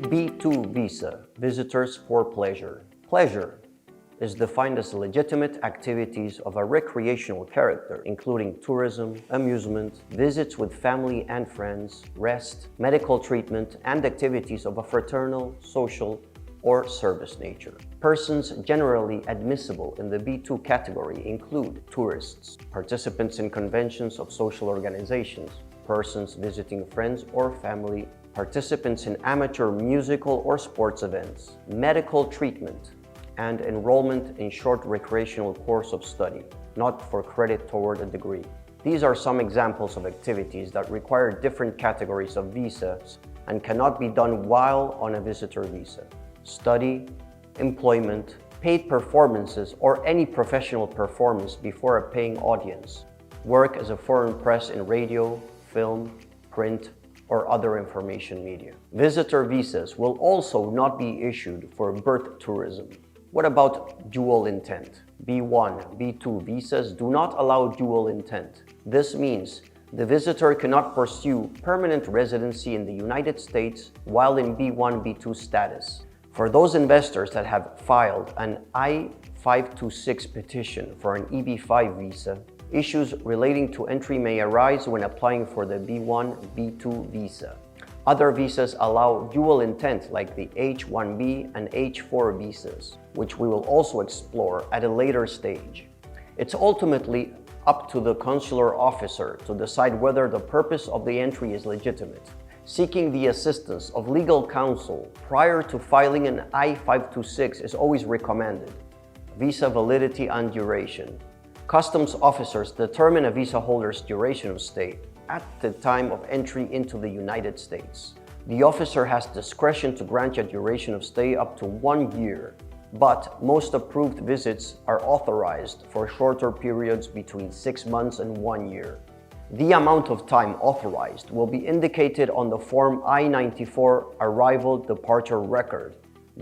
B-2 visa, visitors for pleasure. Pleasure is defined as legitimate activities of a recreational character, including tourism, amusement, visits with family and friends, rest, medical treatment, and activities of a fraternal, social, or service nature. Persons generally admissible in the B-2 category include tourists, participants in conventions of social organizations, persons visiting friends or family, participants in amateur musical or sports events, medical treatment, and enrollment in short recreational course of study, not for credit toward a degree. These are some examples of activities that require different categories of visas and cannot be done while on a visitor visa. Study, employment, paid performances, or any professional performance before a paying audience. Work as a foreign press in radio, film, print, or other information media. Visitor visas will also not be issued for birth tourism. What about dual intent? B1, B2 visas do not allow dual intent. This means the visitor cannot pursue permanent residency in the United States while in B1, B2 status. For those investors that have filed an I-526 petition for an EB-5 visa, issues relating to entry may arise when applying for the B1, B2 visa. Other visas allow dual intent like the H-1B and H-4 visas, which we will also explore at a later stage. It's ultimately up to the consular officer to decide whether the purpose of the entry is legitimate. Seeking the assistance of legal counsel prior to filing an I-526 is always recommended. Visa validity and duration. Customs officers determine a visa holder's duration of stay at the time of entry into the United States. The officer has discretion to grant a duration of stay up to 1 year, but most approved visits are authorized for shorter periods between 6 months and 1 year. The amount of time authorized will be indicated on the Form I-94 Arrival Departure Record.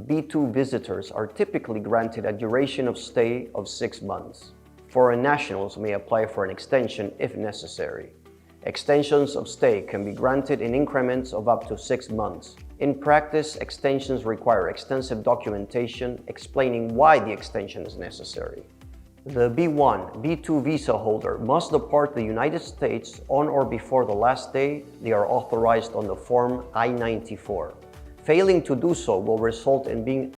B-2 visitors are typically granted a duration of stay of 6 months. Foreign nationals may apply for an extension if necessary. Extensions of stay can be granted in increments of up to 6 months. In practice, extensions require extensive documentation explaining why the extension is necessary. The B1, B2 visa holder must depart the United States on or before the last day they are authorized on the Form I-94. Failing to do so will result in being